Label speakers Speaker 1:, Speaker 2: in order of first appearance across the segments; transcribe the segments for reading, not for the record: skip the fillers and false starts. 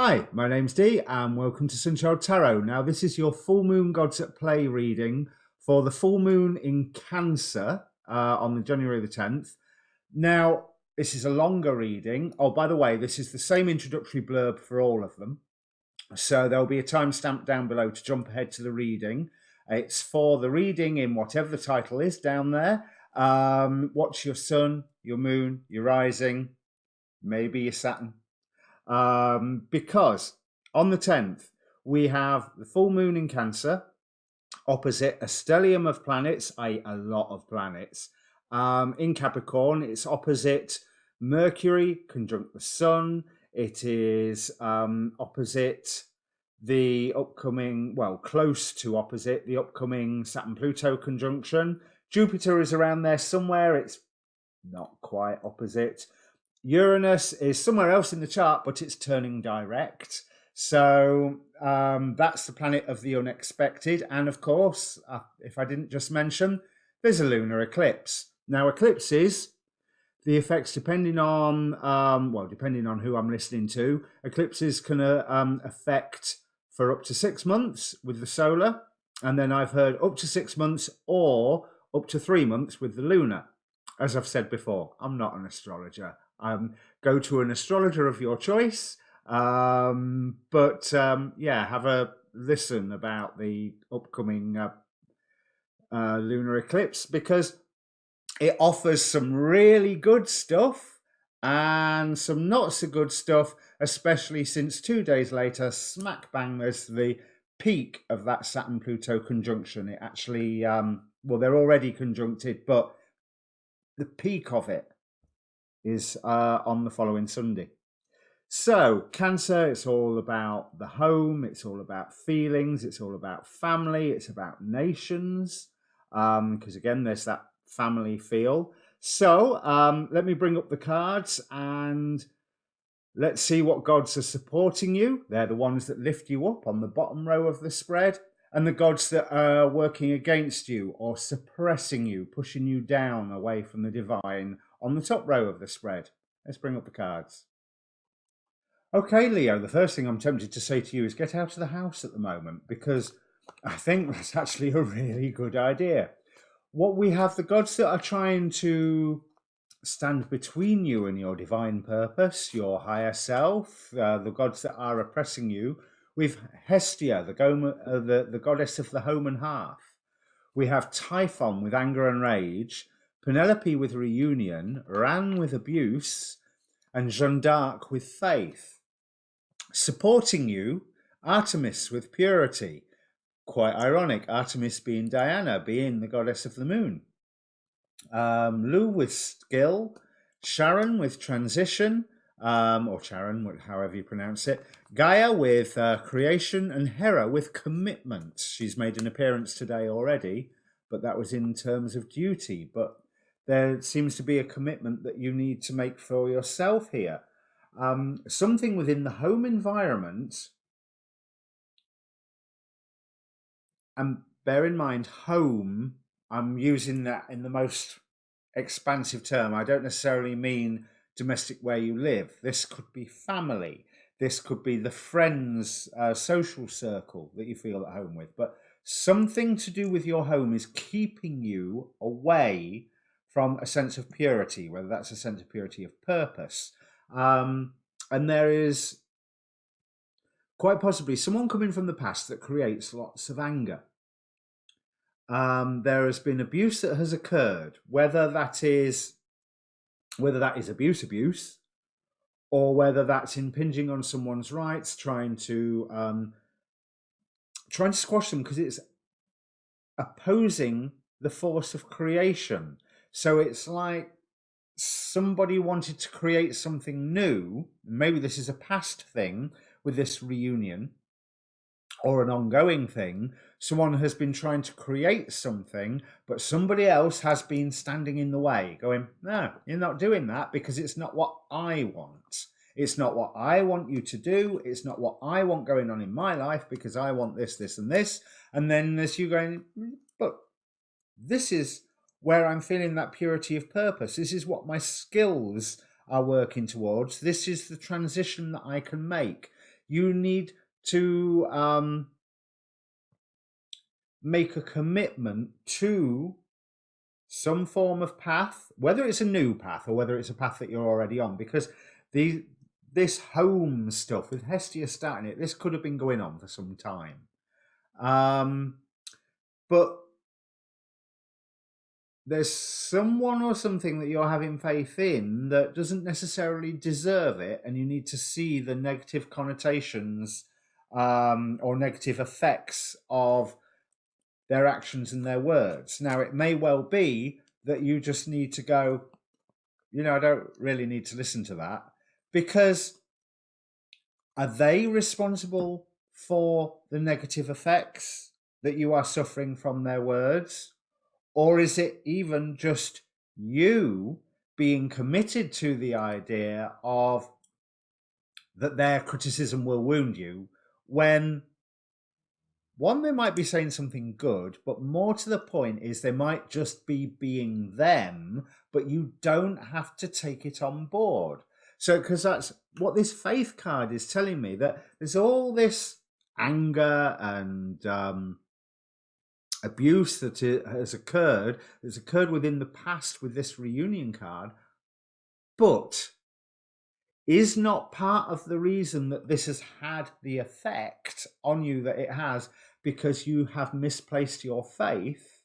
Speaker 1: Hi, my name's Dee and welcome to Sunchild Tarot. Now this is your full moon gods at play reading for the full moon in Cancer on the January the 10th. Now this is a longer reading. Oh, by the way, this is the same introductory blurb for all of them. So there'll be a timestamp down below to jump ahead to the reading. It's for the reading in whatever the title is down there. What's your sun, your moon, your rising, maybe your Saturn. Because on the 10th, we have the full moon in Cancer opposite a stellium of planets, a lot of planets. In Capricorn, it's opposite Mercury, conjunct the Sun. It is opposite the upcoming, well, close to opposite the upcoming Saturn-Pluto conjunction. Jupiter is around there somewhere. It's not quite opposite. Uranus is somewhere else in the chart, but it's turning direct. So that's the planet of the unexpected. And of course, if I didn't just mention, there's a lunar eclipse. Now, eclipses, the effects depending on, depending on who I'm listening to, eclipses can affect for up to 6 months with the solar. And then I've heard up to 6 months or up to 3 months with the lunar. As I've said before, I'm not an astrologer. Go to an astrologer of your choice. Have a listen about the upcoming lunar eclipse because it offers some really good stuff and some not so good stuff, especially since 2 days later, smack bang, there's the peak of that Saturn-Pluto conjunction. It actually, they're already conjuncted, but the peak of it is on the following Sunday. So Cancer, it's all about the home, it's all about feelings, it's all about family, it's about nations, because again, there's that family feel. So let me bring up the cards and let's see what gods are supporting you. They're the ones that lift you up on the bottom row of the spread, and the gods that are working against you or suppressing you, pushing you down away from the divine on the top row of the spread. Let's bring up the cards. Okay, Leo, the first thing I'm tempted to say to you is get out of the house at the moment, because I think that's actually a really good idea. What we have, the gods that are trying to stand between you and your divine purpose, your higher self, the gods that are oppressing you. We've Hestia, the goddess of the home and hearth. We have Typhon with anger and rage, Penelope with reunion, Ran with abuse, and Jeanne d'Arc with faith. Supporting you, Artemis with purity. Quite ironic, Artemis being Diana, being the goddess of the moon. Lu with skill, Sharon with transition, or Sharon, however you pronounce it. Gaia with creation, and Hera with commitment. She's made an appearance today already, but that was in terms of duty. But there seems to be a commitment that you need to make for yourself here. Something within the home environment, and bear in mind, home, I'm using that in the most expansive term. I don't necessarily mean domestic where you live. This could be family. This could be the friends, social circle that you feel at home with. But something to do with your home is keeping you away from a sense of purity, whether that's a sense of purity of purpose. And there is quite possibly someone coming from the past that creates lots of anger. There has been abuse that has occurred, whether that is abuse, or whether that's impinging on someone's rights, trying to squash them because it's opposing the force of creation. So it's like somebody wanted to create something new. Maybe this is a past thing with this reunion, or an ongoing thing. Someone has been trying to create something, but somebody else has been standing in the way, going, no, you're not doing that because it's not what I want. It's not what I want you to do. It's not what I want going on in my life because I want this, this, and this. And then there's you going, but this is where I'm feeling that purity of purpose. This is what my skills are working towards. This is the transition that I can make. you need to make a commitment to some form of path, whether it's a new path or whether it's a path that you're already on, because this home stuff with Hestia starting it, this could have been going on for some time. But there's someone or something that you're having faith in that doesn't necessarily deserve it, and you need to see the negative connotations or negative effects of their actions and their words. Now, it may well be that you just need to go, I don't really need to listen to that, because are they responsible for the negative effects that you are suffering from their words? Or is it even just you being committed to the idea of that their criticism will wound you, when one, they might be saying something good, but more to the point is they might just be being them, but you don't have to take it on board. So, because that's what this faith card is telling me, that there's all this anger and abuse that has occurred within the past with this reunion card, but is not part of the reason that this has had the effect on you that it has, because you have misplaced your faith.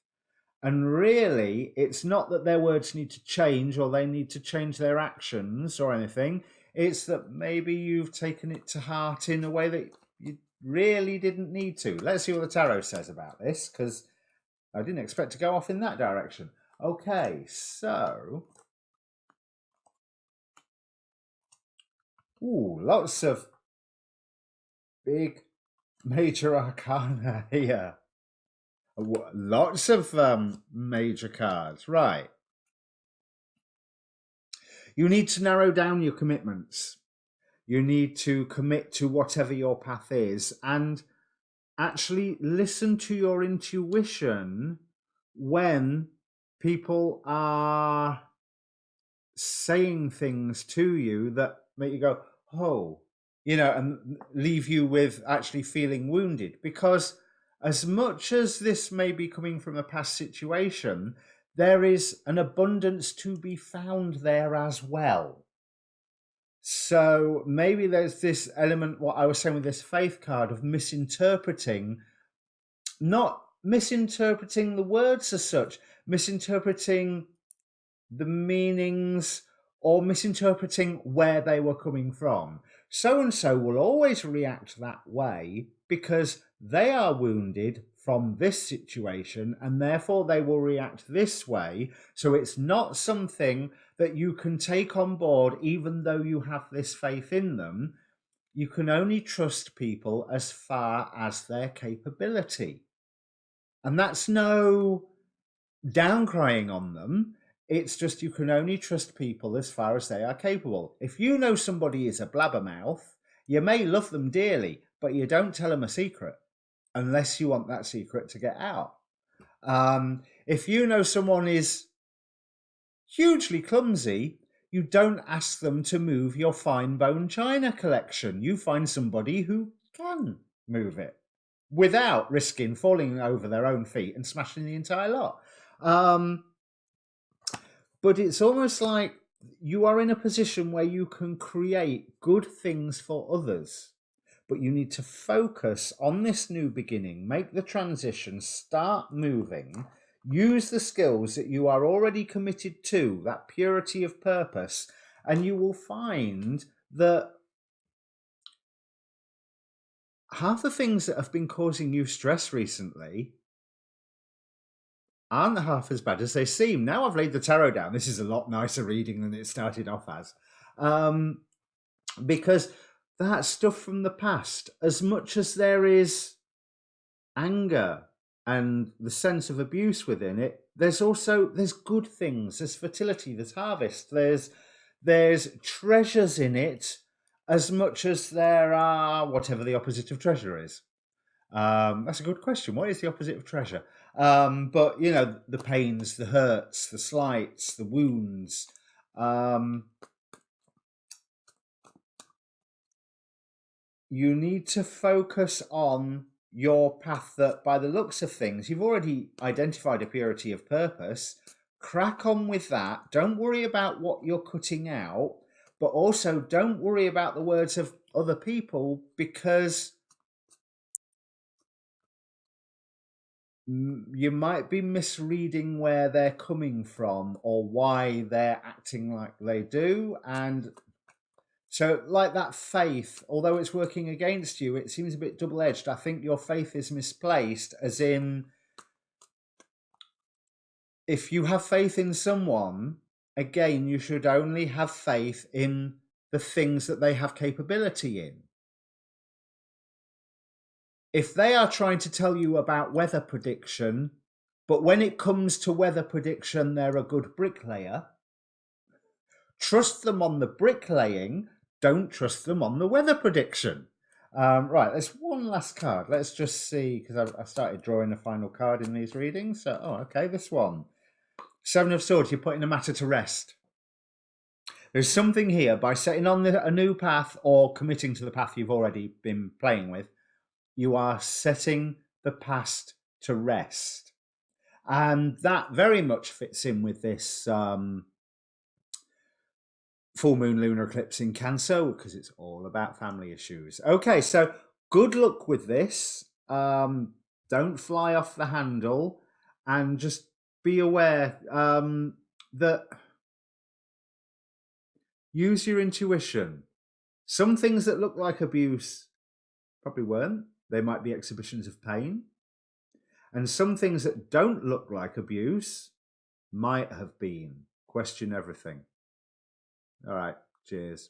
Speaker 1: And really, it's not that their words need to change or they need to change their actions or anything. It's that maybe you've taken it to heart in a way that you really didn't need to. Let's see what the tarot says about this, because I didn't expect to go off in that direction. Okay, so lots of big major arcana here. Lots of major cards, right? You need to narrow down your commitments. You need to commit to whatever your path is, and actually listen to your intuition when people are saying things to you that make you go, oh, and leave you with actually feeling wounded. Because as much as this may be coming from a past situation, there is an abundance to be found there as well. So maybe there's this element, what I was saying with this faith card, of misinterpreting, not misinterpreting the words as such, misinterpreting the meanings or misinterpreting where they were coming from. So and so will always react that way because they are wounded from this situation, and therefore they will react this way. So it's not something that you can take on board, even though you have this faith in them. You can only trust people as far as their capability. And that's no downcrying on them. It's just you can only trust people as far as they are capable. If you know somebody is a blabbermouth, you may love them dearly, but you don't tell them a secret unless you want that secret to get out. If you know someone is hugely clumsy, you don't ask them to move your fine bone china collection. You find somebody who can move it without risking falling over their own feet and smashing the entire lot. But it's almost like you are in a position where you can create good things for others, but you need to focus on this new beginning, make the transition, start moving, use the skills that you are already committed to, that purity of purpose, and you will find that half the things that have been causing you stress recently aren't half as bad as they seem. Now I've laid the tarot down, this is a lot nicer reading than it started off as. Because that stuff from the past, as much as there is anger and the sense of abuse within it, there's good things. There's fertility, there's harvest, there's treasures in it, as much as there are whatever the opposite of treasure is. That's a good question. What is the opposite of treasure? But the pains, the hurts, the slights, the wounds. you need to focus on your path that, by the looks of things, you've already identified a purity of purpose. Crack on with that. Don't worry about what you're cutting out, but also don't worry about the words of other people, because you might be misreading where they're coming from or why they're acting like they do. And so, like that faith, although it's working against you, it seems a bit double-edged. I think your faith is misplaced, as in, if you have faith in someone, again, you should only have faith in the things that they have capability in. If they are trying to tell you about weather prediction, but when it comes to weather prediction, they're a good bricklayer, trust them on the bricklaying, don't trust them on the weather prediction. Right, there's one last card. Let's just see, because I started drawing the final card in these readings. So, okay, this one. Seven of Swords, you're putting the matter to rest. There's something here, by setting on a new path or committing to the path you've already been playing with, you are setting the past to rest. And that very much fits in with this full moon lunar eclipse in Cancer, because it's all about family issues. Okay, so good luck with this. Don't fly off the handle, and just be aware that use your intuition. Some things that look like abuse probably weren't. They might be exhibitions of pain. And some things that don't look like abuse might have been. Question everything. All right, cheers.